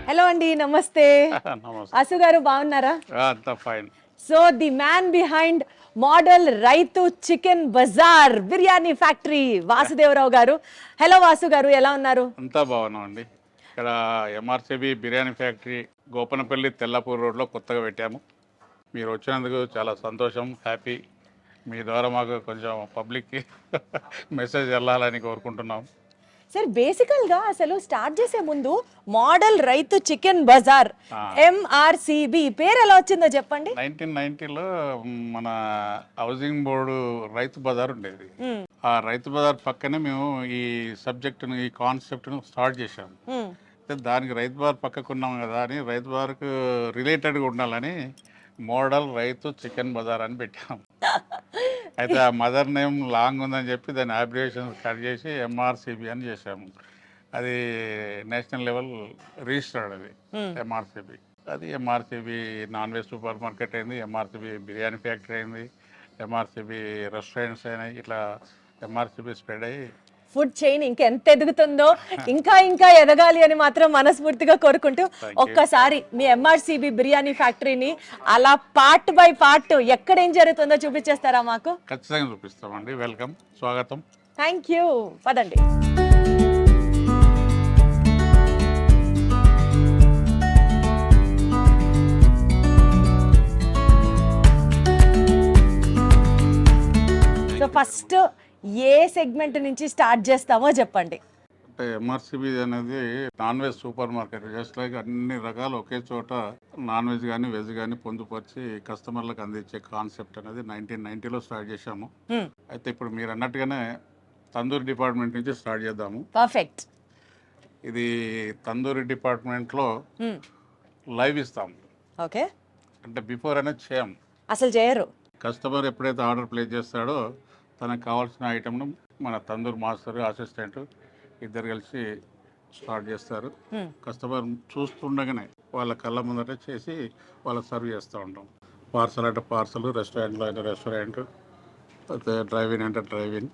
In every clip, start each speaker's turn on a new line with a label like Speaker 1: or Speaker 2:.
Speaker 1: Hello అండి, నమస్తే.
Speaker 2: నమస్తే.
Speaker 1: అసు గారు బాగున్నారా?
Speaker 2: అంతా fine.
Speaker 1: So the man behind model రైతు చికెన్ బజార్ బిర్యానీ ఫ్యాక్టరీ వాసుదేవరావు గారు. హలో వాసు గారు, ఎలా ఉన్నారు?
Speaker 2: అంతా బాగున్నాం అండి. ఇక్కడ ఎంఆర్సిబి బిర్యానీ ఫ్యాక్టరీ గోపనపల్లి తెల్లపూర్ రోడ్లో కొత్తగా పెట్టాము. మీరు వచ్చినందుకు చాలా సంతోషం, హ్యాపీ. మీ ద్వారా మాకు కొంచెం పబ్లిక్కి మెసేజ్ వెళ్ళాలని కోరుకుంటున్నాం.
Speaker 1: సార్, బేసికల్ గా అసలు స్టార్ట్ చేసే ముందు మోడల్ రైతు చికెన్ బజార్ MRCB పేరు ఎలా వచ్చిందో చెప్పండి.
Speaker 2: 1990లో మన హౌసింగ్ బోర్డు రైతు బజార్ ఉండేది. ఆ రైతు బజార్ పక్కనే మేము ఈ సబ్జెక్టును, ఈ కాన్సెప్ట్ను స్టార్ట్ చేశాము. అయితే దానికి రైతు బజార్ పక్కకున్నాం కదా అని రైతు బజార్కు రిలేటెడ్గా ఉండాలని మోడల్ రైతు చికెన్ బజార్ అని పెట్టాము. అయితే ఆ మదర్ నేమ్ లాంగ్ ఉందని చెప్పి దాని అబ్రివేషన్ కట్ చేసి MRCB అని చేశాము. అది నేషనల్ లెవెల్ రిజిస్టర్డ్. అది MRCB. అది MRCB non veg super market అయింది, MRCB బిర్యానీ ఫ్యాక్టరీ అయింది, MRCB రెస్టారెంట్స్ అయినాయి. ఇట్లా MRCB స్ప్రెడ్ అయ్యి
Speaker 1: ఫుడ్ చైన్ ఇంకెంత ఎదుగుతుందో, ఇంకా ఇంకా ఎదగాలి అని మాత్రం మనస్ఫూర్తిగా కోరుకుంటూ ఒక్కసారి మీ MRCB బిర్యానీ ఫ్యాక్టరీని అలా పార్ట్ బై పార్ట్ ఎక్కడ ఏం జరుగుతుందో చూపించేస్తారా మాకు?
Speaker 2: ఖచ్చితంగా చూపిస్తామండి. వెల్కమ్, స్వాగతం.
Speaker 1: Thank you. పదండి. సో ఫస్ట్ ఏ సెగ్మెంట్ నుంచి స్టార్ట్ చేస్తామో చెప్పండి.
Speaker 2: అంటే MRCB అనేది non veg super market. Just like అన్ని రకాలు ఒకే చోట నాన్ వెజ్ కానీ వెజ్ కానీ పొందుపరిచి కస్టమర్లకు అందించే కాన్సెప్ట్ అనేది 1990లో స్టార్ట్ చేశాము. అయితే ఇప్పుడు మీరు అన్నట్టుగానే తందూరి డిపార్ట్మెంట్ నుంచి స్టార్ట్ చేద్దాము.
Speaker 1: పర్ఫెక్ట్.
Speaker 2: ఇది తందూరి డిపార్ట్మెంట్లో లైవ్ ఇస్తాము.
Speaker 1: ఓకే.
Speaker 2: అంటే బిఫోర్ అనేది చేయం.
Speaker 1: అసలు చేయరు.
Speaker 2: కస్టమర్ ఎప్పుడైతే ఆర్డర్ ప్లేస్ చేస్తాడో తనకు కావాల్సిన ఐటమ్ను మన తందూరి మాస్టర్, అసిస్టెంట్ ఇద్దరు కలిసి స్టార్ట్ చేస్తారు. కస్టమర్ చూస్తుండగానే వాళ్ళ కళ్ళ ముందట చేసి వాళ్ళకి సర్వ్ చేస్తూ ఉంటాం. పార్సల్ అంటే పార్సల్, రెస్టారెంట్లో అయితే రెస్టారెంట్, డ్రైవిన్ అంటే డ్రైవిన్.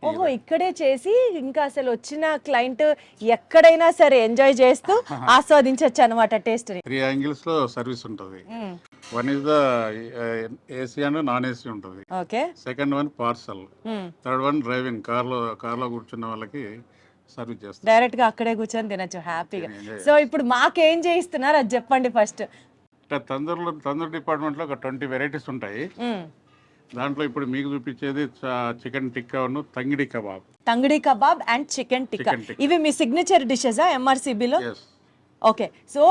Speaker 1: ఓహో, ఇక్కడే చేసి ఇంకా అసలు వచ్చిన క్లయింట్ ఎక్కడైనా సరే ఎంజాయ్ చేస్తూ ఆస్వాదించవచ్చు అనమాట టేస్ట్ ని.
Speaker 2: 3 యాంగిల్స్ లో సర్వీస్ ఉంటుంది. One is the AC and non AC ఉంటుంది.
Speaker 1: Okay.
Speaker 2: Second one parcel, third one driving. కార్లో కూర్చున్న వాళ్ళకి సర్వీస్ చేస్తారు.
Speaker 1: డైరెక్ట్ గా అక్కడే కూర్చొని తినచ్చు హ్యాపీగా. సో ఇప్పుడు మాకేం చేయిస్తున్నారు అది చెప్పండి ఫస్ట్.
Speaker 2: తందూరు డిపార్ట్మెంట్ లో ఒక 20 వెరైటీస్ ఉంటాయి. దాంట్లో ఇప్పుడు మీకు చూపించేది chicken tikka, tangdi kebab.
Speaker 1: Tangdi kabab and chicken tikka, ఇవి మీ సిగ్నేచర్ డిషెసా MRCBలో? ఓకే. సో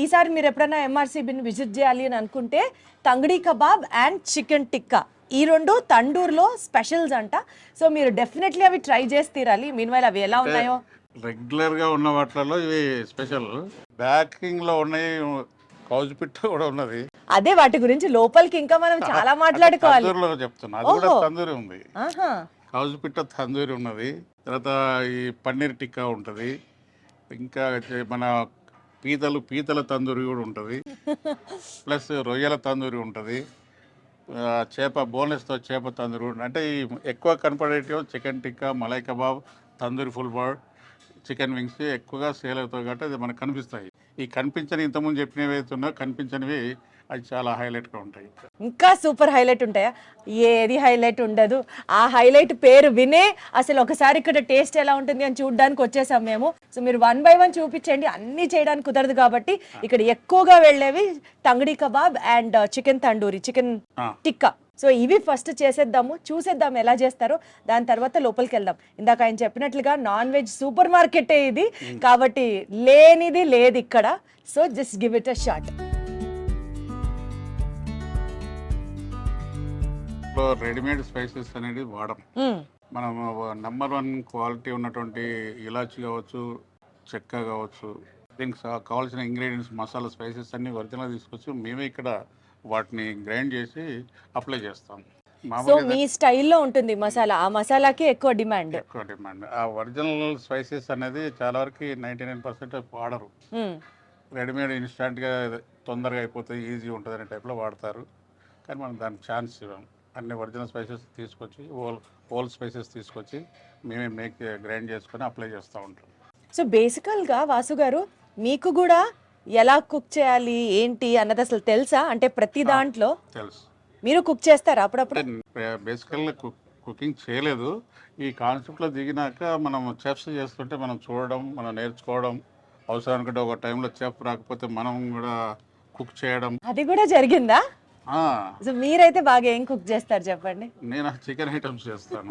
Speaker 1: ఈసారి మీరు ఎప్పుడైనా MRCBని విజిట్ చేయాలి అని అనుకుంటే తంగిడి కబాబ్ అండ్ చికెన్ టిక్కా ఈ రెండు తండూరులో స్పెషల్స్ అంట. సో మీరు డెఫినెట్లీ అవి ట్రై చేసి తీరాలి. మీన్వైల్ అవి ఎలా ఉన్నాయో.
Speaker 2: రెగ్యులర్ గా ఉన్న వాటిలో ఇవి స్పెషల్. బ్యాకింగ్ లో ఉన్నాయి, కౌజు పిట్ట కూడా ఉన్నది.
Speaker 1: అదే వాటి గురించి లోపలికి ఇంకా మనం చాలా మాట్లాడుకోవాలి.
Speaker 2: చెప్తున్నా, అది కూడా తందూరి ఉంది. కౌజు పిట్ట తందూరి ఉన్నది. తర్వాత ఈ పన్నీర్ టిక్కా ఉంటుంది. ఇంకా మన పీతల తందూరి కూడా ఉంటుంది. ప్లస్ రొయ్యల తందూరి ఉంటుంది. బోన్లెస్తో చేప తందూరి ఉంటుంది. అంటే ఈ ఎక్కువ కనపడేటివి chicken tikka, malai kabab, tandoori full bird, chicken wings ఎక్కువగా సేల్ అవుతాయి కాబట్టి అది మనకు కనిపిస్తాయి. ఈ కనిపించని, ఇంతకుముందు చెప్పినవి అయితే ఉన్నాయో కనిపించనివి అది చాలా హైలైట్గా ఉంటాయి.
Speaker 1: ఇంకా సూపర్ హైలైట్ ఉంటాయా? ఏది హైలైట్ ఉండదు. ఆ హైలైట్ పేరు వినే అసలు ఒకసారి ఇక్కడ టేస్ట్ ఎలా ఉంటుంది అని చూడడానికి వచ్చేసాం మేము. సో మీరు 1 by 1 చూపించండి. అన్నీ చేయడానికి కుదరదు కాబట్టి ఇక్కడ ఎక్కువగా వెళ్ళేవి tangdi kabab and chicken tandoori, chicken tikka. So ఇవి ఫస్ట్ చేసేద్దాము, చూసేద్దాం ఎలా చేస్తారో. దాని తర్వాత లోపలికి వెళ్దాం. ఇందాక ఆయన చెప్పినట్లుగా నాన్ వెజ్ సూపర్ మార్కెటే ఇది కాబట్టి లేనిది లేదు ఇక్కడ. So just give it a shot.
Speaker 2: Readymade spices అనేది వాడడం. మనం నెంబర్ 1 క్వాలిటీ ఉన్నటువంటి ఇలాచి కావచ్చు, చెక్క కావచ్చు, దీనికి కావాల్సిన ఇంగ్రీడియంట్స్, మసాలా, స్పైసెస్ అన్ని ఒరిజినల్ తీసుకొచ్చి మేమే ఇక్కడ వాటిని గ్రైండ్ చేసి అప్లై చేస్తాం.
Speaker 1: సో మీ స్టైల్లో ఉంటుంది మసాలా. ఆ మసాలాకి ఎక్కువ డిమాండ్.
Speaker 2: ఆ ఒరిజినల్ స్పైసెస్ అనేది చాలా వరకు 99% వాడరు. రెడీమేడ్ ఇన్స్టాంట్గా తొందరగా అయిపోతుంది, ఈజీ ఉంటుంది అనే టైప్లో వాడతారు. కానీ మనం దానికి ఛాన్స్ ఇవ్వం. అన్ని ఒరిజినల్ స్పైసెస్ తీసుకొచ్చి, హోల్ స్పైసెస్ తీసుకొచ్చి మేమే గ్రైండ్ చేసుకొని అప్లై చేస్తూ ఉంటాం.
Speaker 1: సో బేసికల్గా వాసు గారు మీకు కూడా ఎలా కుక్ చేయాలి ఏంటి అన్నది అసలు తెలుసా? అంటే ప్రతి దాంట్లో
Speaker 2: తెలుసు.
Speaker 1: మీరు కుక్ చేస్తారా అప్పుడప్పుడు?
Speaker 2: బేసికల్గా కుకింగ్ చేయలేదు. ఈ కాన్సెప్ట్లో దిగినాక మనం చెఫ్స్ చేస్తుంటే మనం చూడడం, మనం నేర్చుకోవడం, అవసరం అనుకుంటే ఒక టైంలో చెఫ్ రాకపోతే మనం కూడా కుక్ చేయడం.
Speaker 1: అది కూడా జరిగిందా?
Speaker 2: ఆ,
Speaker 1: సో మీరైతే బాగా ఏం కుక్ చేస్తారు చెప్పండి?
Speaker 2: నేను చికెన్ ఐటమ్స్ చేస్తాను.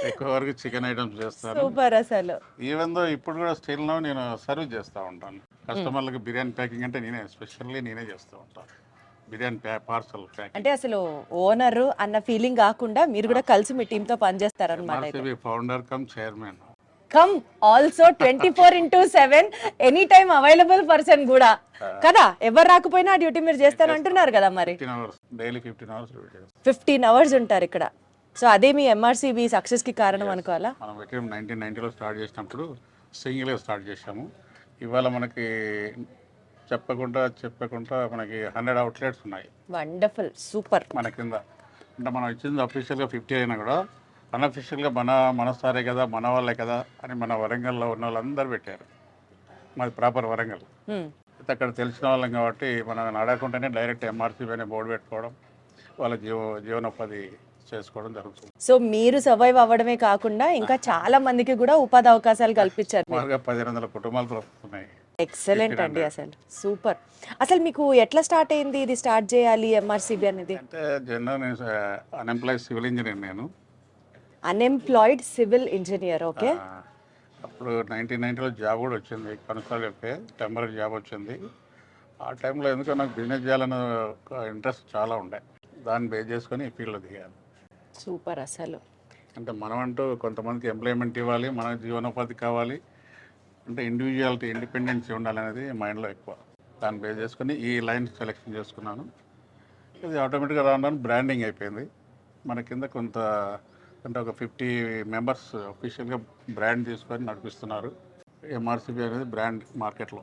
Speaker 2: ఎక్కువ వరకు చికెన్ ఐటమ్స్ చేస్తాను.
Speaker 1: సూపర్ అసలు.
Speaker 2: ఈవెన్ దో ఇప్పుడు కూడా స్టిల్లో నేను సర్వ్ చేస్తూ ఉంటాను కస్టమర్లకు. బిర్యానీ ప్యాకింగ్ అంటే నేనే చేస్తూ ఉంటాను. Biryani parcel packing.
Speaker 1: అంటే అసలు ఓనర్ అన్న ఫీలింగ్ కాకుండా మీరు కూడా కలిసి మీ టీమ్ తో పనిచేస్తారనమాట.
Speaker 2: MRCB founder come chairman.
Speaker 1: Come also 24/7 any time available person కూడా కదా. ఎవరు రాకపోయినా ఆ డ్యూటీ మీరు చేస్తారు అంటున్నారు కదా. మరి
Speaker 2: 15 hours డైలీ 15 hours
Speaker 1: 15 hours ఉంటారు ఇక్కడ. సో అదే మీ ఎంఆర్సీబీ సక్సెస్ కి కారణం అనుకోవాలా?
Speaker 2: మనం పెట్టిన 1990లో స్టార్ట్ చేసినప్పుడు సింగిల్గా స్టార్ట్ చేసాము. ఇవాళ మనకి చెప్పకుండా మనకి 100 అవుట్లెట్స్ ఉన్నాయి
Speaker 1: వండర్ఫుల్, సూపర్.
Speaker 2: మన కింద. అంటే మనం ఇచ్చింది అఫీషియల్గా 50 అయినా కూడా అన్అఫీషియల్గా మన సారే కదా, మన వాళ్ళే కదా అని మన వరంగల్లో ఉన్న వాళ్ళందరూ పెట్టారు. మాది ప్రాపర్ వరంగల్. అయితే అక్కడ తెలిసిన వాళ్ళం కాబట్టి మనం అడగకుండానే డైరెక్ట్ MRCB అనే బోర్డు పెట్టుకోవడం, వాళ్ళ జీవనోపాధి చేసుకోవడం జరుగుతుంది.
Speaker 1: సో మీరు సర్వైవ్ అవ్వడమే కాకుండా ఇంకా చాలా మందికి కూడా ఉపాధి అవకాశాలు కల్పించారు.
Speaker 2: సుమారుగా 1500 కుటుంబాలు బ్రతుకుతున్నాయి.
Speaker 1: ఎక్సలెంట్ అండి, అసలు సూపర్. అసలు మీకు ఎట్లా స్టార్ట్ అయింది ఇది స్టార్ట్ చేయాలి ఎంఆర్సీబీ అనేది?
Speaker 2: అంటే జనరల్ నేను అన్ఎంప్లాయిడ్ సివిల్ ఇంజనీర్. నేను
Speaker 1: అన్ఎంప్లాయిడ్ సివిల్ ఇంజనీర్. ఓకే.
Speaker 2: అప్పుడు 1990లో జాబ్ కూడా వచ్చింది, కొనసాగితే టెంపరీ జాబ్ వచ్చింది. ఆ టైంలో ఎందుకో నాకు బిజినెస్ చేయాలన్న ఇంట్రెస్ట్ చాలా ఉండే. దాన్ని బేస్ చేసుకొని ఈ ఫీల్డ్లో దిగాను.
Speaker 1: సూపర్ అసలు.
Speaker 2: అంటే మనం అంటూ కొంతమందికి ఎంప్లాయ్మెంట్ ఇవ్వాలి, మనకు జీవనోపాధి కావాలి, అంటే ఇండివిజువాలిటీ ఇండిపెండెన్సీ ఉండాలనేది మైండ్లో ఎక్కువ. దాన్ని బేస్ చేసుకొని ఈ లైన్ సెలెక్షన్ చేసుకున్నాను. ఇది ఆటోమేటిక్గా రావడానికి బ్రాండింగ్ అయిపోయింది. మన కింద కొంత అంటే ఒక 50 మెంబర్స్ అఫీషియల్గా బ్రాండ్ తీసుకొని నడిపిస్తున్నారు. MRCB అనేది బ్రాండ్ మార్కెట్లో.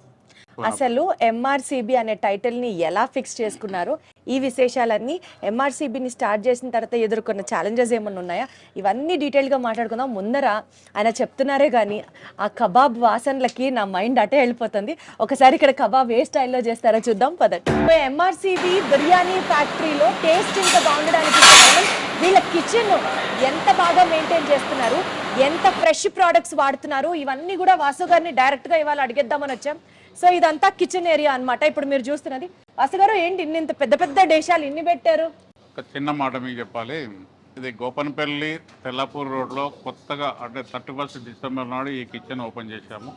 Speaker 1: అసలు ఎంఆర్సీబీ అనే టైటిల్ ని ఎలా ఫిక్స్ చేసుకున్నారు, ఈ విశేషాలన్నీ, ఎంఆర్సీబీని స్టార్ట్ చేసిన తర్వాత ఎదుర్కొన్న ఛాలెంజెస్ ఏమన్నా ఉన్నాయా, ఇవన్నీ డీటెయిల్గా మాట్లాడుకుందాం. ముందర ఆయన చెప్తున్నారే కానీ ఆ కబాబ్ వాసనలకి నా మైండ్ అటే వెళ్ళిపోతుంది. ఒకసారి ఇక్కడ కబాబ్ ఏ స్టైల్లో చేస్తారో చూద్దాం పదండి. ఎంఆర్సీబీ బిర్యానీ ఫ్యాక్టరీలో టేస్ట్ ఇంకా బాగుండడానికి కారణం వీళ్ళ కిచెన్ ఎంత బాగా మెయింటైన్ చేస్తున్నారు, ఎంత ఫ్రెష్ ప్రోడక్ట్స్ వాడుతున్నారు, ఇవన్నీ కూడా వాసు గారిని డైరెక్ట్గా ఇవాళ అడిగేద్దామని వచ్చాం. సో ఇదంతా కిచెన్ ఏరియా అన్నమాట ఇప్పుడు మీరు చూస్తున్నది. వాసు గారు ఏంటి ఇంత పెద్ద పెద్ద డేషాలు ఇన్ని పెట్టారు?
Speaker 2: ఒక చిన్న మాట మీకు చెప్పాలి. ఇది గోపన్పల్లి తెల్లాపూర్ రోడ్లో కొత్తగా అంటే 31 డిసెంబర్ నాడు ఈ కిచెన్ ఓపెన్ చేశాము.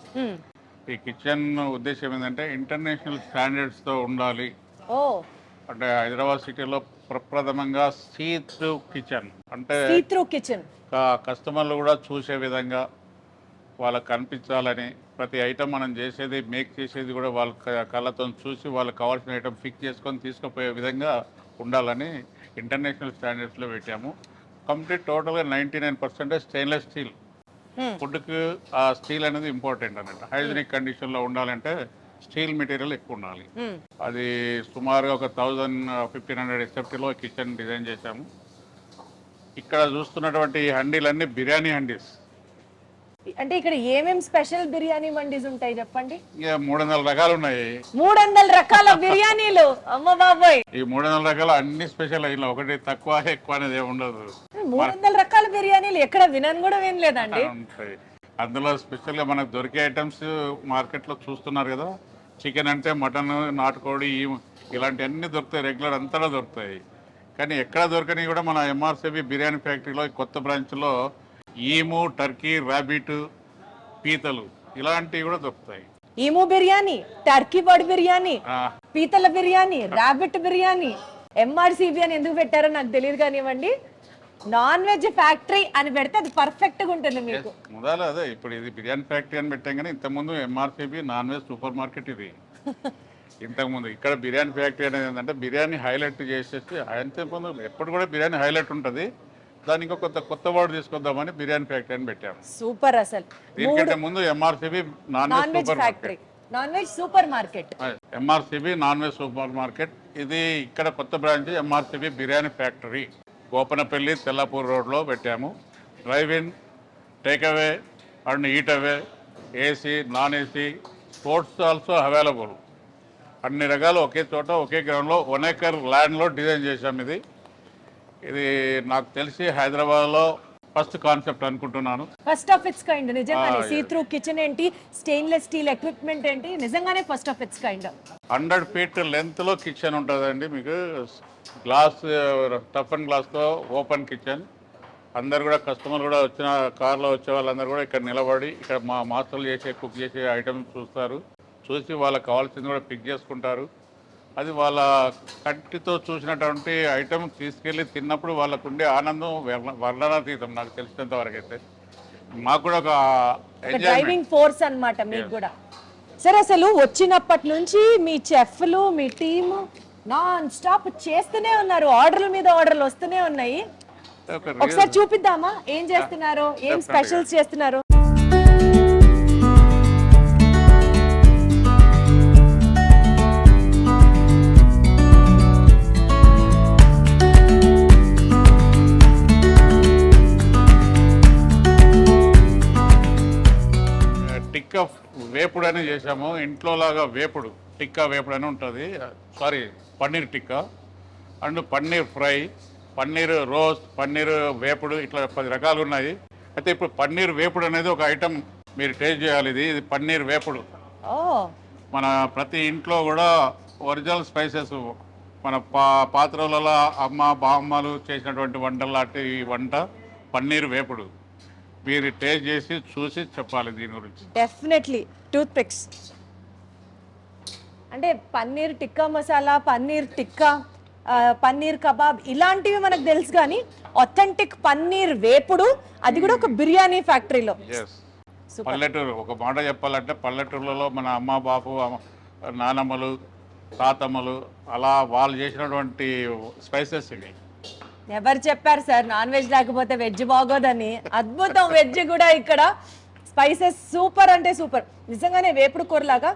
Speaker 2: ఈ కిచెన్ ఉద్దేశం ఏంటంటే ఇంటర్నేషనల్ స్టాండర్డ్స్తో ఉండాలి. అంటే హైదరాబాద్ సిటీలో ప్రప్రథమంగా సీ త్రూ కిచెన్, అంటే కస్టమర్లు కూడా చూసే విధంగా వాళ్ళకి కనిపించాలని, ప్రతి ఐటమ్ మనం చేసేది మేక్ చేసేది కూడా వాళ్ళ కళ్ళతో చూసి వాళ్ళకి కావాల్సిన ఐటమ్ ఫిక్స్ చేసుకొని తీసుకుపోయే విధంగా ఉండాలని ఇంటర్నేషనల్ స్టాండర్డ్స్లో పెట్టాము. కంప్లీట్ టోటల్గా 99% స్టెయిన్లెస్ స్టీల్. ఫుడ్కి ఆ స్టీల్ అనేది ఇంపార్టెంట్ అన్నట్టు. హైజీనిక్ కండిషన్లో ఉండాలంటే స్టీల్ మెటీరియల్ ఎక్కువ ఉండాలి. అది సుమారుగా ఒక 1500 SFTలో కిచెన్ డిజైన్ చేశాము. ఇక్కడ చూస్తున్నటువంటి ఈ హండీలన్నీ బిర్యానీ హండీస్.
Speaker 1: అంటే ఇక్కడ ఏమేం స్పెషల్ బిర్యానీ మండీస్ ఉంటాయి చెప్పండి?
Speaker 2: 300 రకాలు ఉన్నాయి.
Speaker 1: 300 రకాల బిర్యానీలు, అమ్మ బాబాయ్.
Speaker 2: ఈ 300 రకాలు అన్ని స్పెషల్ అయినా, ఒకటి తక్కువ ఎక్కువ అనేది ఏమి ఉండదు.
Speaker 1: 300 రకాల బిర్యానీలు ఎక్కడ వినని కూడా వినలేదండి.
Speaker 2: అందులో స్పెషల్గా మనకు దొరికే ఐటమ్స్ మార్కెట్లో చూస్తున్నారు కదా. చికెన్ అంటే మటన్, నాటుకోడి ఇలాంటి అన్ని దొరుకుతాయి, రెగ్యులర్ అంతటా దొరుకుతాయి. కానీ ఎక్కడ దొరకని కూడా మన MRCB బిర్యానీ ఫ్యాక్టరీలో కొత్త బ్రాంచ్లో ఈము, టర్కీ, ర్యాబిట్, పీతలు ఇలాంటివి కూడా దొరుకుతాయి.
Speaker 1: Emu biryani, Turkey bird biryani, పీతల బిర్యానీ, ర్యాబిట్ బిర్యానీ. MRCB అని ఎందుకు పెట్టారో నాకు తెలియదు కానివ్వండి. నాన్ వెజ్ ఫ్యాక్టరీ అని పెడితే అది పర్ఫెక్ట్ గా ఉంటుంది మీకు.
Speaker 2: మొదలు అదే, ఇప్పుడు ఇది బిర్యానీ ఫ్యాక్టరీ అని పెట్టాం కానీ ఇంతకుముందు MRCB non veg super market ఇది. ఇంతకుముందు ఇక్కడ బిర్యానీ ఫ్యాక్టరీ అనేది ఏంటంటే బిర్యానీ హైలైట్ చేసేసి, అంతకుముందు ఎప్పుడు కూడా బిర్యానీ హైలైట్ ఉంటుంది, దానికి కొత్త వర్డ్ తీసుకొద్దామని బిర్యానీ ఫ్యాక్టరీ అని పెట్టాము.
Speaker 1: సూపర్. అసలు
Speaker 2: దీనికంటే ముందు MRCB non veg factory,
Speaker 1: non veg super market,
Speaker 2: MRCB non veg super market. ఇది ఇక్కడ కొత్త branch MRCB biryani factory Gopanapally Tellapur రోడ్లో పెట్టాము. Drive in, take away and eat away, AC, non AC, sports also available. అన్ని రకాలు ఒకే చోట ఒకే గ్రౌండ్లో 1 acre ల్యాండ్లో డిజైన్ చేశాం. ఇది నాకు తెలిసి హైదరాబాద్లో ఫస్ట్ కాన్సెప్ట్ అనుకుంటున్నాను.
Speaker 1: ఫస్ట్ ఆఫ్ ఇట్స్ కైండ్ నిజంగానే. సీ త్రూ కిచెన్ ఏంటి, స్టెయిన్లెస్ స్టీల్ ఎక్విప్మెంట్ ఏంటి, నిజంగానే first of its kind.
Speaker 2: 100 feet లెంత్లో కిచెన్ ఉంటుందండి. మీకు గ్లాస్, టఫ్ అండ్ గ్లాస్తో ఓపెన్ కిచెన్. అందరు కూడా కస్టమర్ కూడా వచ్చిన కార్లో వచ్చే వాళ్ళందరూ కూడా ఇక్కడ నిలబడి ఇక్కడ మా మాస్టర్లు కుక్ చేసే ఐటమ్స్ చూస్తారు. చూసి వాళ్ళకి కావాల్సింది కూడా పిక్ చేసుకుంటారు. అది వాళ్ళ కంటితో చూసినటువంటి ఐటమ్ తీసుకెళ్ళి తిన్నప్పుడు వాళ్ళకు ఉండే ఆనందం వర్ణనాతీతం. నాకు తెలిసినంత వరకు అయితే మాకు కూడా ఒక
Speaker 1: డ్రైవింగ్ ఫోర్స్ అన్నమాట మీకు కూడా. సరే, అసలు వచ్చినప్పటి నుంచి మీ చెఫ్లు, మీ టీము నాన్ స్టాప్ చేస్తూనే ఉన్నారు. ఆర్డర్ల మీద ఆర్డర్లు వస్తూనే ఉన్నాయి. ఒకసారి చూపిద్దామా ఏం చేస్తున్నారో, ఏం స్పెషల్స్ చేస్తున్నారో?
Speaker 2: టిక్కా వేపుడు అని చేసాము. ఇంట్లో లాగా వేపుడు, టిక్కా వేపుడు అని ఉంటుంది. Paneer tikka and paneer fry, paneer roast, paneer వేపుడు, ఇట్లా 10 రకాలు ఉన్నాయి. అయితే ఇప్పుడు పన్నీర్ వేపుడు అనేది ఒక ఐటమ్ మీరు టేస్ట్ చేయాలి. ఇది పన్నీర్ వేపుడు. మన ప్రతి ఇంట్లో కూడా ఒరిజినల్ స్పైసెస్, మన పాత్రలలో అమ్మ బామ్మలు చేసినటువంటి వంటలు లాంటి వంట పన్నీర్ వేపుడు. మీరు టేస్ట్ చేసి చూసి చెప్పాలి దీని గురించి.
Speaker 1: డెఫినెట్లీ. టూత్ పిక్స్ అంటే పన్నీర్ టిక్కా మసాలా, పన్నీర్ టిక్కా, పన్నీర్ కబాబ్ ఇలాంటివి మనకు తెలుసు, కానీ ఆథెంటిక్ పన్నీర్ వేపుడు, అది కూడా ఒక బిర్యానీ ఫ్యాక్టరీలో.
Speaker 2: పల్లెటూరు, ఒక మాట చెప్పాలంటే పల్లెటూరులలో మన అమ్మ బాపు, నానమ్మలు, తాతమ్మలు అలా వాళ్ళు చేసినటువంటి స్పైసెస్ ఇవి.
Speaker 1: ఎవరు చెప్పారు సార్ నాన్ వెజ్ లేకపోతే వెజ్ బాగోదని? అద్భుతం. వెజ్ కూడా ఇక్కడ స్పైసెస్ సూపర్ అంటే సూపర్. నిజంగానే వేపుడు కూరలాగా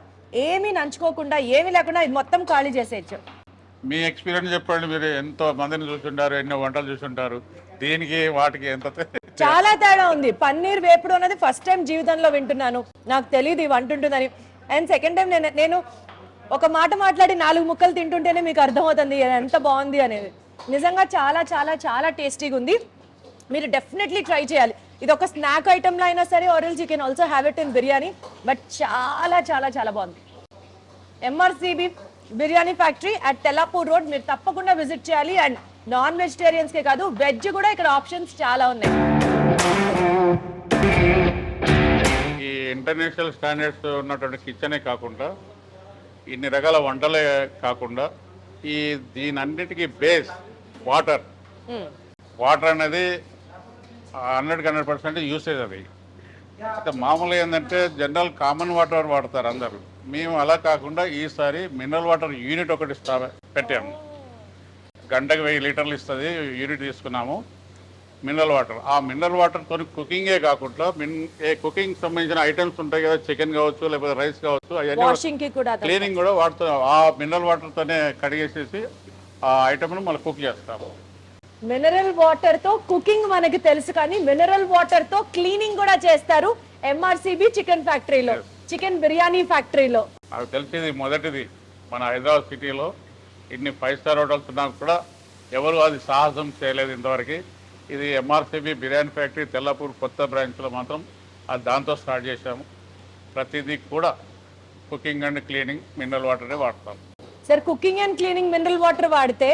Speaker 1: ఏమీ నంచుకోకుండా, ఏమీ లేకుండా ఇది మొత్తం ఖాళీ చేసేయచ్చు.
Speaker 2: మీ ఎక్స్పీరియన్స్ చెప్పండి. మీరు ఎంతో మందిని చూసుంటారు, ఎన్నో వంటలు చూసుంటారు. దీనికి వాటికి ఎంత
Speaker 1: చాలా తేడా ఉంది. పన్నీర్ వేపుడు అనేది ఫస్ట్ టైం జీవితంలో వింటున్నాను. నాకు తెలియదు ఇవి అంటుంటుందని. అండ్ సెకండ్ టైం నేను ఒక మాట మాట్లాడి 4 ముక్కలు తింటుంటేనే మీకు అర్థమవుతుంది ఎంత బాగుంది అనేది. నిజంగా చాలా చాలా చాలా టేస్టీగా ఉంది. మీరు డెఫినెట్లీ ట్రై చేయాలి. ఇది ఒక స్నాక్ ఐటమ్లో అయినా సరే, or else you can also have it in biryani. But చాలా చాలా చాలా బాగుంది. MRCB biryani factory at Tellapur road మీరు తప్పకుండా విజిట్ చేయాలి. అండ్ నాన్ వెజిటేరియన్స్కే కాదు, వెజ్ కూడా ఇక్కడ ఆప్షన్స్ చాలా ఉన్నాయి.
Speaker 2: ఈ ఇంటర్నేషనల్ స్టాండర్డ్స్ ఉన్నటువంటి కిచెనే కాకుండా, ఇన్ని రకాల వంటలే కాకుండా, దీని అన్నిటికీ బేస్ వాటర్. వాటర్ అనేది 100% యూసేజ్. అది అయితే మామూలుగా ఏంటంటే జనరల్ కామన్ వాటర్ వాడతారు అందరూ. మేము అలా కాకుండా ఈసారి మినరల్ వాటర్ యూనిట్ ఒకటి పెట్టాము. గంటకు 1000 లీటర్లు ఇస్తుంది యూనిట్ తీసుకున్నాము మినరల్ వాటర్. ఆ మినరల్ వాటర్తో కుకింగే కాకుండా కుకింగ్ సంబంధించిన ఐటమ్స్ ఉంటాయి కదా, చికెన్ కావచ్చు లేకపోతే రైస్ కావచ్చు, అవన్నీ క్లీనింగ్ కూడా వాడుతున్నాం. ఆ మినరల్ వాటర్తోనే కడిగేసేసి ఆ ఐటమ్ను మళ్ళీ కుక్ చేస్తాము.
Speaker 1: మినరల్ వాటర్ తో కుకింగ్ మనకి తెలుసు, కానీ మినరల్ వాటర్ తో క్లీనింగ్ కూడా చేస్తారు MRCB చికెన్ ఫ్యాక్టరీలో, చికెన్ బిర్యానీ ఫ్యాక్టరీలో.
Speaker 2: నాకు తెలిసింది మొదటిది మన హైదరాబాద్ సిటీలో. ఇన్ని 5 స్టార్ హోటల్స్ ఉన్నా కూడా ఎవరు అది సాహసం చేయలేదు ఇంతవరకు. ఇది MRCB బిర్యానీ ఫ్యాక్టరీ తెల్లాపూర్ కొత్త బ్రాంచ్లో మాత్రం అది దాంతో స్టార్ట్ చేశాము. ప్రతిదీ కూడా కుకింగ్ అండ్ క్లీనింగ్ మినరల్ వాటరే వాడతాం.
Speaker 1: Sir, cooking and cleaning mineral water వాడితే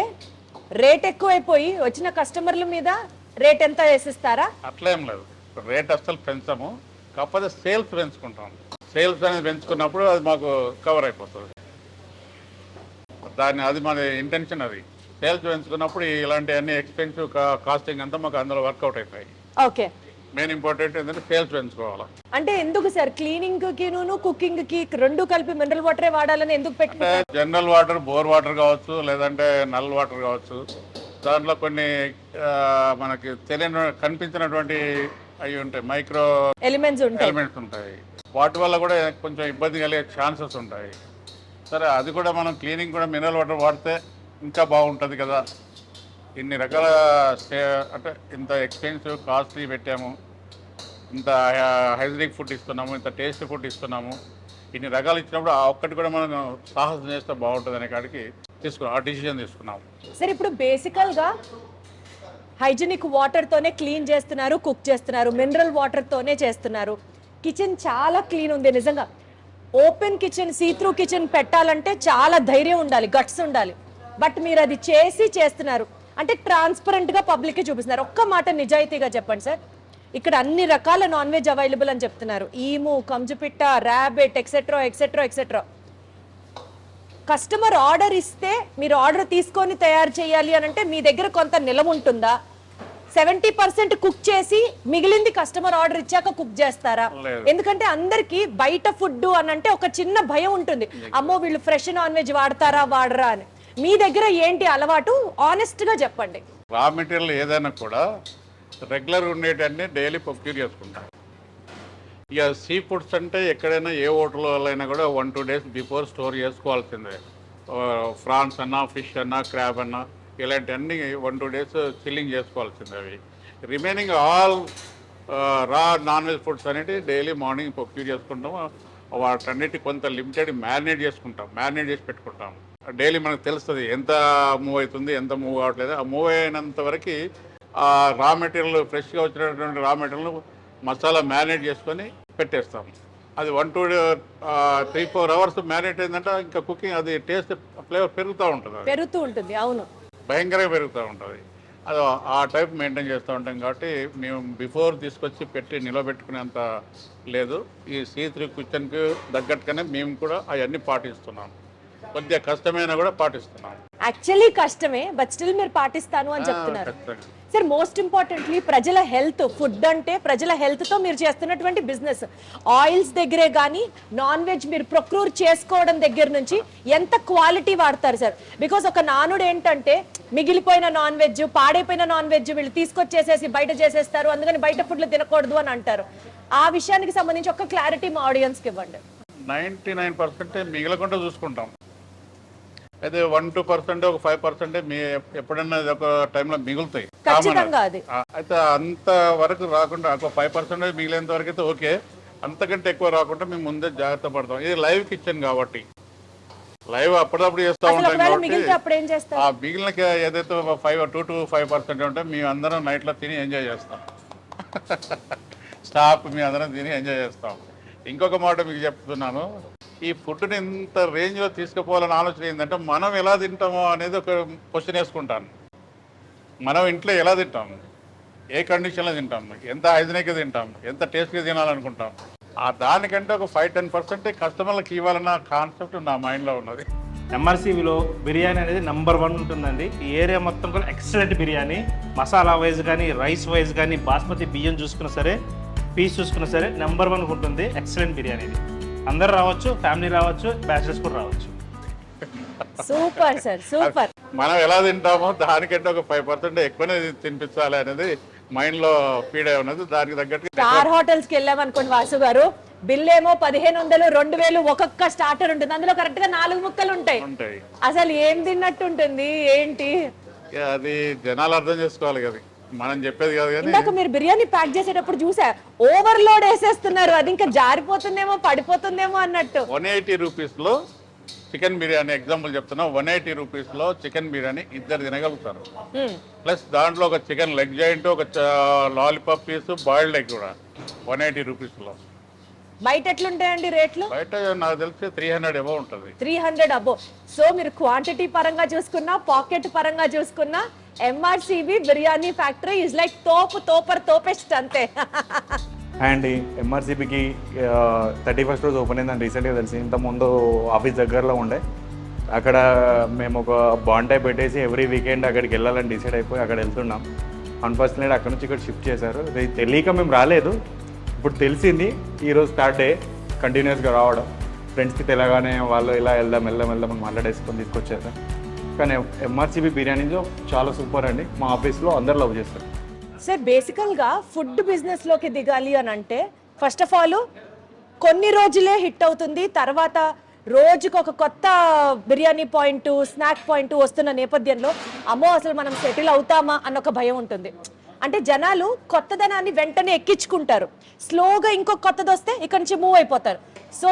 Speaker 1: రేట్ ఎక్కువైపోయి వచ్చిన కస్టమర్ల మీద రేట్ ఎంత వేసిస్తారా?
Speaker 2: అట్లేం లేదు, రేట్ అస్సలు పెంచము. కాకపోతే సేల్స్ పెంచుకుంటాం. సేల్స్ అనేది పెంచుకున్నప్పుడు అది మాకు కవర్ అయిపోతుంది. అది మన ఇంటెన్షన్. అది సేల్స్ పెంచుకున్నప్పుడు ఇలాంటి అన్ని ఎక్స్పెన్సివ్ కాస్టింగ్ అంతా మాకు అందులో వర్కౌట్ అవుతాయి.
Speaker 1: ఓకే.
Speaker 2: మెయిన్ ఇంపార్టెంట్ ఏంటంటే సేల్స్ పెంచుకోవాలి.
Speaker 1: అంటే ఎందుకు సార్ క్లీనింగ్ కి కుకింగ్ కి రెండు కలిపి మినరల్ వాటరే వాడాలని ఎందుకు పెట్టుకుంటారు?
Speaker 2: జనరల్ వాటర్, బోర్ వాటర్ కావచ్చు, లేదంటే నల్ వాటర్ కావచ్చు, దాంట్లో కొన్ని మనకి తెలియని కనిపించినటువంటి అవి ఉంటాయి, మైక్రో ఎలిమెంట్స్ ఉంటాయి. వాటి వల్ల కూడా కొంచెం ఇబ్బంది కలిగే ఛాన్సెస్ ఉంటాయి. సరే, అది కూడా మనం క్లీనింగ్ కూడా మినరల్ వాటర్ వాడితే ఇంకా బాగుంటుంది కదా. ఇన్ని రకాల అంటే ఇంత ఎక్స్పెన్సివ్ కాస్ట్లీ పెట్టాము, ఇంత హైజీనిక్ ఫుడ్ ఇస్తున్నాము, ఇంత టేస్టీ ఫుడ్ ఇస్తున్నాము. ఇన్ని రకాలు ఇచ్చినప్పుడు ఆ ఒక్కటి కూడా మనం సాహసం చేస్తే బాగుంటుంది అనే కాడికి తీసుకున్నాం, ఆ డిసిజన్ తీసుకున్నాం.
Speaker 1: సరే ఇప్పుడు బేసికల్గా హైజీనిక్ వాటర్తోనే క్లీన్ చేస్తున్నారు, కుక్ చేస్తున్నారు, మినరల్ వాటర్తోనే చేస్తున్నారు. కిచెన్ చాలా క్లీన్ ఉంది నిజంగా. Open kitchen, see through kitchen పెట్టాలంటే చాలా ధైర్యం ఉండాలి, గట్స్ ఉండాలి. బట్ మీరు అది చేస్తున్నారు అంటే ట్రాన్స్పరెంట్గా పబ్లిక్కి చూపిస్తున్నారు. ఒక్క మాట నిజాయితీగా చెప్పండి సార్, ఇక్కడ అన్ని రకాల నాన్ వెజ్ అవైలబుల్ అని చెప్తున్నారు. ఈము, కంజుపిట్ట, rabbit, etcetera etcetera etcetera. Customer order ఇస్తే మీరు ఆర్డర్ తీసుకొని తయారు చేయాలి అని అంటే మీ దగ్గర కొంత నిలవ ఉంటుందా? 70% కుక్ చేసి మిగిలింది కస్టమర్ ఆర్డర్ ఇచ్చాక కుక్ చేస్తారా? ఎందుకంటే అందరికి బయట ఫుడ్ అని అంటే ఒక చిన్న భయం ఉంటుంది, అమ్మో వీళ్ళు ఫ్రెష్ నాన్ వెజ్ వాడతారా వాడరా అని. మీ దగ్గర ఏంటి అలవాటు, ఆనెస్ట్ గా చెప్పండి.
Speaker 2: రా మెటీరియల్ ఏదైనా కూడా రెగ్యులర్ ఉండేటన్ని డైలీ ప్రొక్యూర్ చేసుకుంటాం. ఇక సీ ఫుడ్స్ అంటే ఎక్కడైనా ఏ హోటల్ అయినా కూడా 1-2 days బిఫోర్ స్టోర్ చేసుకోవాల్సిందే. ఫ్రాన్స్ అన్నా, ఫిష్ అన్నా, క్రాబ్ అన్నా, ఇలాంటివన్నీ 1-2 days చిల్లింగ్ చేసుకోవాల్సిందే. అవి రిమైనింగ్ ఆల్ రా నాన్ వెజ్ ఫుడ్స్ అనేవి డైలీ మార్నింగ్ ప్రొక్యూర్ చేసుకుంటాం. వాటన్నిటి కొంత లిమిటెడ్ మ్యారినేట్ చేసుకుంటాం, మ్యారినేట్ చేసి పెట్టుకుంటాం. డైలీ మనకు తెలుస్తుంది ఎంత మూవ్ అవుతుంది, ఎంత మూవ్ అవ్వట్లేదు. ఆ మూవ్ అయినంత వరకు ఆ రా మెటీరియల్, ఫ్రెష్గా వచ్చినటువంటి రా మెటీరియల్ మసాలా మ్యారినేట్ చేసుకొని పెట్టేస్తాం. అది 1-3-4 hours మ్యారినేట్ అయిందంటే ఇంకా కుకింగ్ అది టేస్ట్ ఫ్లేవర్ పెరుగుతూ ఉంటుంది.
Speaker 1: అవును,
Speaker 2: భయంకరంగా పెరుగుతూ ఉంటుంది. అది ఆ టైప్ మెయింటైన్ చేస్తూ ఉంటాం. కాబట్టి మేము బిఫోర్ తీసుకొచ్చి పెట్టి నిలబెట్టుకునేంత లేదు. ఈ సీ3 కిచెన్కి తగ్గట్టుగానే మేము కూడా అవన్నీ పాటిస్తున్నాం. కొద్దిగా కష్టమైనా కూడా పాటిస్తున్నాం.
Speaker 1: యాక్చువల్లీ కష్టమే, బట్ స్టిల్ మీరు పాటిస్తాను అని చెప్తున్నారు. సార్ మోస్ట్ ఇంపార్టెంట్లీ ప్రజల హెల్త్, ఫుడ్ అంటే ప్రజల హెల్త్తో మీరు చేస్తున్నటువంటి బిజినెస్. ఆయిల్స్ దగ్గరే కానీ నాన్ వెజ్ మీరు ప్రొక్యూర్ చేసుకోవడం దగ్గర నుంచి ఎంత క్వాలిటీ వాడతారు సార్? బికాస్ ఒక నానుడు ఏంటంటే మిగిలిపోయిన నాన్ వెజ్, పాడైపోయిన నాన్ వెజ్ వీళ్ళు తీసుకొచ్చేసేసి బయట చేసేస్తారు, అందుకని బయట ఫుడ్లు తినకూడదు అని అంటారు. ఆ విషయానికి సంబంధించి ఒక క్లారిటీ మా ఆడియన్స్కి ఇవ్వండి.
Speaker 2: 99% మిగలకుండా చూసుకుంటాం. అయితే 1-2%, ఒక 5% మీ ఎప్పుడన్నా ఒక టైంలో మిగులుతాయి. అయితే అంత వరకు రాకుండా ఒక 5% మిగిలేంత వరకు అయితే ఓకే. అంతకంటే ఎక్కువ రాకుండా మేము ముందే జాగ్రత్త పడతాం. ఇది లైవ్ కిచెన్ కాబట్టి లైవ్ అప్పుడప్పుడు చేస్తూ ఉంటాం కాబట్టి ఆ మిగిలిన ఏదైతే 2-5% ఉంటే మేము అందరం నైట్లో తిని ఎంజాయ్ చేస్తాం. స్టాఫ్ మేము అందరం తిని ఎంజాయ్ చేస్తాం. ఇంకొక మాట మీకు చెప్తున్నాను, ఈ ఫుడ్ని ఇంత రేంజ్లో తీసుకుపోవాలని ఆలోచన ఏంటంటే మనం ఎలా తింటామో అనేది ఒక క్వశ్చన్ వేసుకుంటాను. మనం ఇంట్లో ఎలా తింటాము, ఏ కండిషన్లో తింటాము, ఎంత హైజీనిక్గా తింటాం, ఎంత టేస్ట్గా తినాలనుకుంటాం, దానికంటే ఒక 5-10% కస్టమర్లకు ఇవ్వాలన్న కాన్సెప్ట్ నా మైండ్లో ఉన్నది.
Speaker 3: ఎంఆర్సీబీలో బిర్యానీ అనేది నంబర్ 1 ఉంటుందండి. ఈ ఏరియా మొత్తం కూడా ఎక్సలెంట్ బిర్యానీ. మసాలా వైజ్ కానీ, రైస్ వైజ్ కానీ, బాస్మతి బియ్యం చూసుకున్నా సరే, పీస్ చూసుకున్నా సరే నెంబర్ 1 ఉంటుంది. ఎక్సలెంట్ బిర్యానీ ఇది. అందరు రావచ్చు, ఫ్యామిలీ రావచ్చు, బ్యాచిలర్స్ కూడా రావచ్చు.
Speaker 1: Super sir, super.
Speaker 2: మనం ఎలా తింటామో దానికంటే ఒక 5% ఎక్కువనే తినిపించాలి అనేది మైండ్ లో ఫీడ్ అయి ఉన్నది. దానికి తగ్గట్టు
Speaker 1: స్టార్ హోటల్స్ కి వెళ్ళామనుకోండి వాసు గారు, బిల్ ఏమో 1500, 2000 ఒక్కొక్క స్టార్టర్ ఉంటుంది. అందులో కరెక్ట్ గా 4 ముక్కలు ఉంటాయి. అసలు ఏం తిన్నట్టు ఉంటుంది ఏంటి?
Speaker 2: అది జనాలు అర్థం చేసుకోవాలి కదా, మనం చెప్పేది కాదు. కానీ
Speaker 1: ఇందాక మీరు బిర్యానీ ప్యాక్ చేసేటప్పుడు చూసా, ఓవర్లోడ్ వేసేస్తున్నారు. అది ఇంకా జారిపోతుందేమో, పడిపోతుందేమో అన్నట్టు.
Speaker 2: 180 రూపీస్లో చికెన్ బిర్యానీ ఎగ్జాంపుల్ చెప్తున్నా. 180 రూపీస్లో చికెన్ బిర్యానీ ఇద్దరు తినగలుగుతారు. ప్లస్ దాంట్లో ఒక చికెన్ లెగ్ జాయింట్, ఒక లాలీపాప్ పీస్, బాయిల్డ్ ఎగ్ కూడా 180 రూపీస్లో.
Speaker 1: బయట ఎట్లుంటాయండి రేట్లు?
Speaker 2: బయట నాకు తెలిసి 300 అబో ఉంటుంది.
Speaker 1: 300 అబో. సో మీరు క్వాంటిటీ పరంగా చూసుకున్నా, పాకెట్ పరంగా చూసుకున్నా, MRCB biryani factory is like తోపెస్ట్ అంతే.
Speaker 4: అండి ఎంఆర్సీబీకి 31st రోజు ఓపెన్ అయిందని రీసెంట్గా తెలిసి. ఇంతకుముందు ఆఫీస్ దగ్గరలో ఉండే, అక్కడ మేము ఒక బాండ్ టైప్ పెట్టేసి ఎవ్రీ వీకెండ్ అక్కడికి వెళ్ళాలని డిసైడ్ అయిపోయి అక్కడ వెళ్తున్నాం. అన్ఫార్చునేట్ అక్కడ నుంచి ఇక్కడ షిఫ్ట్ చేశారు. ఇది తెలియక మేము రాలేదు, ఇప్పుడు తెలిసింది. ఈరోజు స్టార్ట్ డే కంటిన్యూస్గా రావడం, ఫ్రెండ్స్కి తెలగానే వాళ్ళు ఇలా వెళ్దాం అని మాట్లాడేసుకొని తీసుకొచ్చారు. కానీ ఎంఆర్సీబీ బిర్యానీలో చాలా సూపర్ అండి. మా ఆఫీస్లో అందరు లవ్ చేస్తారు.
Speaker 1: సార్ బేసికల్గా ఫుడ్ బిజినెస్లోకి దిగాలి అని అంటే ఫస్ట్ ఆఫ్ ఆల్ కొన్ని రోజులే హిట్ అవుతుంది, తర్వాత రోజుకు ఒక కొత్త బిర్యానీ పాయింట్, స్నాక్ పాయింట్ వస్తున్న నేపథ్యంలో అమ్మో అసలు మనం సెటిల్ అవుతామా అన్న ఒక భయం ఉంటుంది. అంటే జనాలు కొత్తదనాన్ని వెంటనే ఎక్కించుకుంటారు, స్లోగా ఇంకొక కొత్తది వస్తే ఇక్కడ నుంచి మూవ్ అయిపోతారు. సో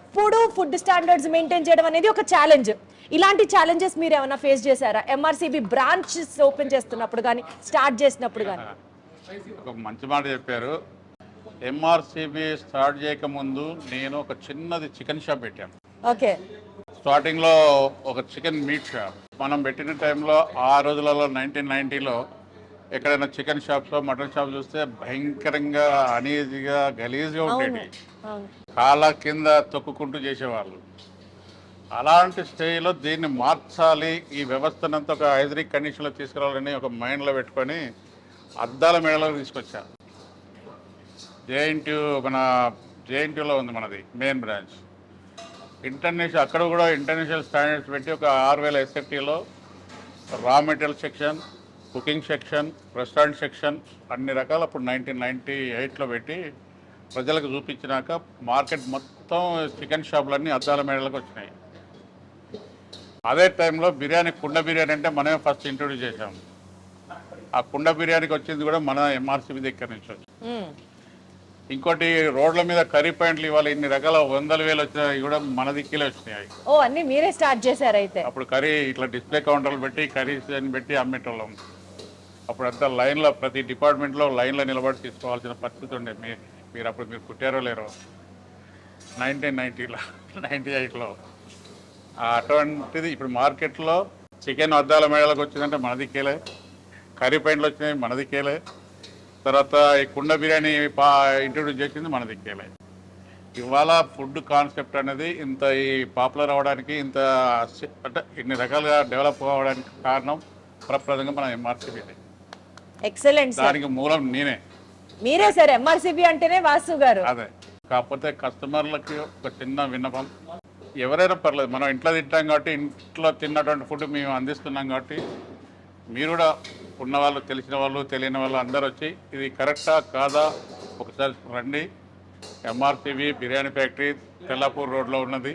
Speaker 1: ఎప్పుడు ఫుడ్ స్టాండర్డ్స్ మెయింటైన్ చేయడం అనేది ఒక ఛాలెంజ్. ఇలాంటి ఛాలెంజెస్ మీరు ఏమైనా ఫేస్ చేశారా ఎంఆర్సీబీ బ్రాంచెస్ ఓపెన్ చేస్తున్నప్పుడు కానీ స్టార్ట్ చేసినప్పుడు కానీ?
Speaker 2: ఒక మంచి మాట చెప్పారు. ఎంఆర్సీబీ స్టార్ట్ చేయకముందు నేను ఒక చిన్నది చికెన్ షాప్ పెట్టాను.
Speaker 1: ఓకే.
Speaker 2: స్టార్టింగ్లో ఒక చికెన్ మీట్ షాప్ మనం పెట్టిన టైంలో ఆ రోజులలో 1990లో ఎక్కడైనా చికెన్ షాప్స్ మటన్ షాప్ చూస్తే భయంకరంగా అనీజీగా గలీజ్గా ఉండేవి. కాళ్ళ కింద తొక్కుకుంటూ చేసేవాళ్ళు. అలాంటి స్టేజ్లో దీన్ని మార్చాలి, ఈ వ్యవస్థనంతా ఒక హైజీనిక్ కండిషన్లో తీసుకురావాలని ఒక మైండ్లో పెట్టుకొని అద్దాల మేడలో తీసుకొచ్చారు. జేఎన్టీయూలో ఉంది మనది మెయిన్ బ్రాంచ్. ఇంటర్నేషనల్ అక్కడ కూడా ఇంటర్నేషనల్ స్టాండర్డ్స్ పెట్టి ఒక 6000 SFTలో raw material section, cooking section, restaurant section అన్ని రకాలు అప్పుడు 1998లో పెట్టి ప్రజలకు చూపించినాక మార్కెట్ మొత్తం చికెన్ షాపులన్నీ అద్దాల మేడలకు వచ్చినాయి. అదే టైంలో బిర్యానీ, కుండ బిర్యానీ అంటే మనమే ఫస్ట్ ఇంట్రొడ్యూస్ చేసాము. ఆ కుండ బిర్యానీకి వచ్చింది కూడా మన ఎంఆర్సీబీ దగ్గర నుంచి వచ్చింది. ఇంకోటి రోడ్ల మీద కర్రీ పాయింట్లు ఇవాళ ఇన్ని రకాల 100,000 వచ్చినాయి కూడా మన దిక్కులే వచ్చినాయి.
Speaker 1: ఓ, అన్ని మీరే స్టార్ట్ చేశారు అయితే?
Speaker 2: అప్పుడు కర్రీ ఇట్లా డిస్ప్లే కౌంటర్లు పెట్టి కర్రీస్ అని పెట్టి అమ్మేటోళ్ళం. అప్పుడు అంతా లైన్లో ప్రతి డిపార్ట్మెంట్లో లైన్లో నిలబడి తీసుకోవాల్సిన పరిస్థితి ఉండే. మీరు అప్పుడు మీరు పుట్టారో లేరో 1990లో 98లో. అటువంటిది ఇప్పుడు మార్కెట్లో చికెన్ అద్దాల మేడలకు వచ్చిందంటే మన దిక్కేలే, కర్రీ పాయింట్లు వచ్చినాయి మన దిక్కేలే, తర్వాత ఈ కుండ బిర్యానీ ఇంట్రొడ్యూస్ చేసింది మన దిక్కేలే. ఇవాళ ఫుడ్ కాన్సెప్ట్ అనేది ఇంత ఈ పాపులర్ అవ్వడానికి, ఇంత అంటే ఇన్ని రకాలుగా డెవలప్ అవ్వడానికి కారణం ప్రప్రదంగా మన ఎంఆర్సీబీ.
Speaker 1: ఎక్సలెంట్.
Speaker 2: దానికి మూలం
Speaker 1: మీరే సార్. ఎంఆర్సీబీ అంటేనే వాసు గారు.
Speaker 2: అదే. కాకపోతే కస్టమర్లకి ఒక చిన్న విన్నపం, ఎవరైనా పర్లేదు, మనం ఇంట్లో తింటాం కాబట్టి ఇంట్లో తిన్నటువంటి ఫుడ్ మేము అందిస్తున్నాం కాబట్టి మీరు కూడా ఉన్నవాళ్ళు, తెలిసిన వాళ్ళు, తెలియని వాళ్ళు అందరూ వచ్చి ఇది కరెక్టా కాదా ఒకసారి రండి. ఎంఆర్సీబీ బిర్యానీ ఫ్యాక్టరీ తెల్లాపూర్ రోడ్లో ఉన్నది.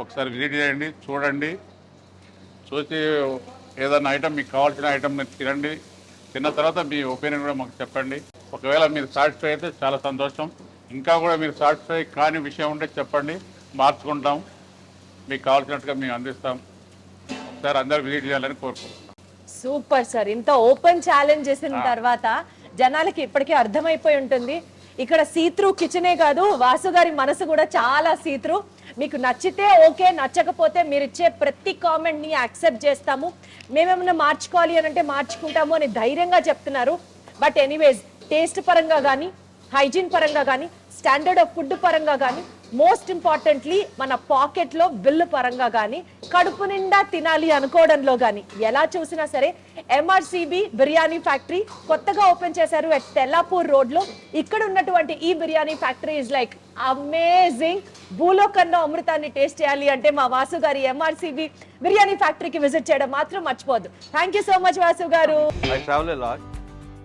Speaker 2: ఒకసారి విజిట్ చేయండి, చూడండి. చూసి ఏదైనా ఐటమ్ మీకు కావాల్సిన ఐటమ్ మీరు తినండి. తిన్న తర్వాత మీ ఒపీనియన్ కూడా మాకు చెప్పండి. ఒకవేళ మీరు సాటిస్ఫై అయితే చాలా సంతోషం. ఇంకా కూడా మీరు సాటిస్ఫై కాని విషయం ఉంటే చెప్పండి, మార్చుకుంటాం. మీకు కావాల్సినట్టుగా మేము అందిస్తాం. ఒకసారి అందరూ విజిట్ చేయాలని కోరుకుంటున్నాం.
Speaker 1: Super sir. ఇంత ఓపెన్ ఛాలెంజ్ చేసిన తర్వాత జనాలకి ఇప్పటికే అర్థమైపోయి ఉంటుంది. ఇక్కడ సీత్రూ కిచెనే కాదు, వాసు గారి మనసు కూడా చాలా సీత్రూ. మీకు నచ్చితే ఓకే, నచ్చకపోతే మీరు ఇచ్చే ప్రతి కామెంట్ని యాక్సెప్ట్ చేస్తాము. మేమేమన్నా మార్చుకోవాలి అని అంటే మార్చుకుంటాము అని ధైర్యంగా చెప్తున్నారు. బట్ ఎనీవేస్, టేస్ట్ పరంగా కానీ, హైజీన్ పరంగా కానీ, స్టాండర్డ్ ఆఫ్ ఫుడ్ పరంగా కానీ, మోస్ట్ ఇంపార్టెంట్లీ మన పాకెట్లో బిల్లు పరంగా కానీ, కడుపు నిండా తినాలి అనుకోవడంలో కానీ, ఎలా చూసినా సరే ఎంఆర్సీబీ బిర్యానీ ఫ్యాక్టరీ కొత్తగా ఓపెన్ చేశారు అట్ తెల్లాపూర్ రోడ్లో. ఇక్కడ ఉన్నటువంటి ఈ biryani factory is like amazing. భూలోకంలో అమృతాన్ని టేస్ట్ చేయాలి అంటే మా వాసు గారి ఎంఆర్సీబీ బిర్యానీ ఫ్యాక్టరీకి విజిట్ చేయడం మాత్రం మర్చిపోద్దు. Thank you so much Vasu garu.
Speaker 5: I travel a lot.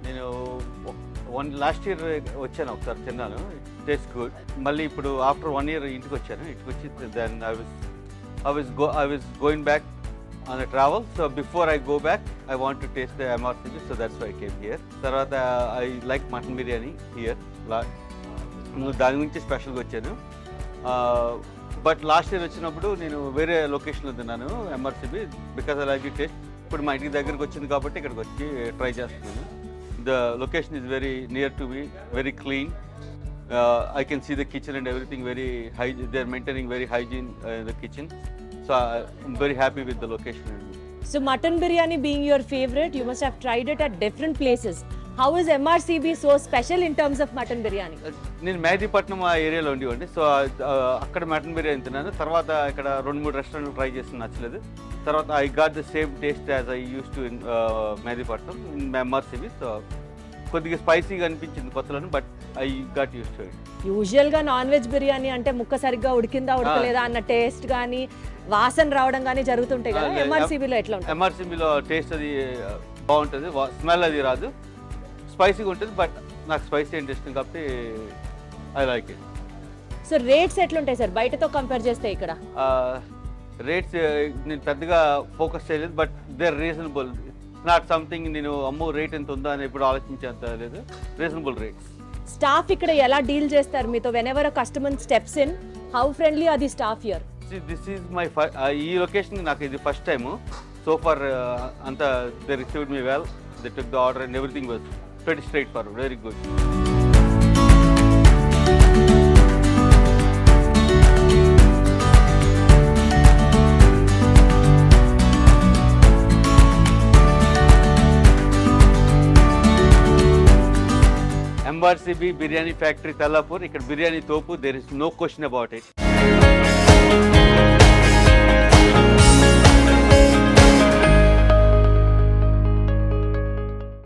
Speaker 5: నేను లాస్ట్ ఇయర్ వచ్చాను, ఒకసారి తిన్నాను, టేస్ట్ గుడ్. మళ్ళీ ఇప్పుడు ఆఫ్టర్ 1 year ఇంటికి వచ్చాను. ఇంటికి వచ్చి then I was going back on a travel. So before I go back I want to taste the MRCB. So that's why I came here. తర్వాత I like mutton biryani here. దాని గురించి స్పెషల్గా వచ్చాను. But last year వచ్చినప్పుడు నేను వేరే లొకేషన్లో తిన్నాను MRCB, because I like the taste. ఇప్పుడు మా ఇంటి దగ్గరికి వచ్చింది కాబట్టి ఇక్కడికి వచ్చి ట్రై చేస్తున్నాను. The location is very near to me, very clean. I can see the kitchen and everything very hygiene. They are maintaining very hygiene in the kitchen. So I'm very happy with the location.
Speaker 1: So mutton biryani being your favorite, you must have tried it at different places. How is MRCB so special in terms of mutton biryani?
Speaker 5: నేను మేదీపట్నం ఆ ఏరియాలో ఉండేవాడిని. So అక్కడ mutton biryani తిన్నాను. తర్వాత ఇక్కడ 2-3 రెస్టారెంట్లు try చేసి నచ్చలేదు. తర్వాత I got the same taste as I use to in Mehdipatnam in MRCB. So కొద్దిగా స్పైసీగా అనిపించింది కొత్తలోను, but I got use to it.
Speaker 1: యూజువల్గా నాన్ వెజ్ బిర్యానీ అంటే ముక్క సరిగ్గా ఉడికిందా ఉడకలేదా అన్న టేస్ట్ కానీ వాసన రావడం కానీ జరుగుతుంటాయి కదా. ఎంఆర్సీబీలో ఎట్లా ఉంటుంది?
Speaker 5: ఎంఆర్సీబీలో టేస్ట్ అది బాగుంటుంది, స్మెల్ అది రాదు, స్పైసీగా ఉంటుంది. బట్ నాకు స్పైసీ అంటే ఇష్టం కాబట్టి I like it.
Speaker 1: So rates ఎట్లుంటాయి సార్ బయటతో కంపేర్ చేస్తే ఇక్కడ?
Speaker 5: రేట్స్ నేను పెద్దగా ఫోకస్ చేయలేదు, but they are reasonable. Not something నేను అమ్మో రేట్ ఎంత ఉందా అని ఎప్పుడు ఆలోచించేంత లేదు. Reasonable rates.
Speaker 1: స్టాఫ్ ఇక్కడ ఎలా డీల్ చేస్తారు మీతో? Whenever customer steps in, how friendly are the staff here?
Speaker 5: This is my ఈ లొకేషన్ నాకు ఇది ఫస్ట్ టైము. సో ఫర్ అంతా they received me well, they took the order and everything was very straightforward, very good. MRCB biryani factory Tellapur. ఇక్కడ బిర్యానీ తోపు, there is no question about it.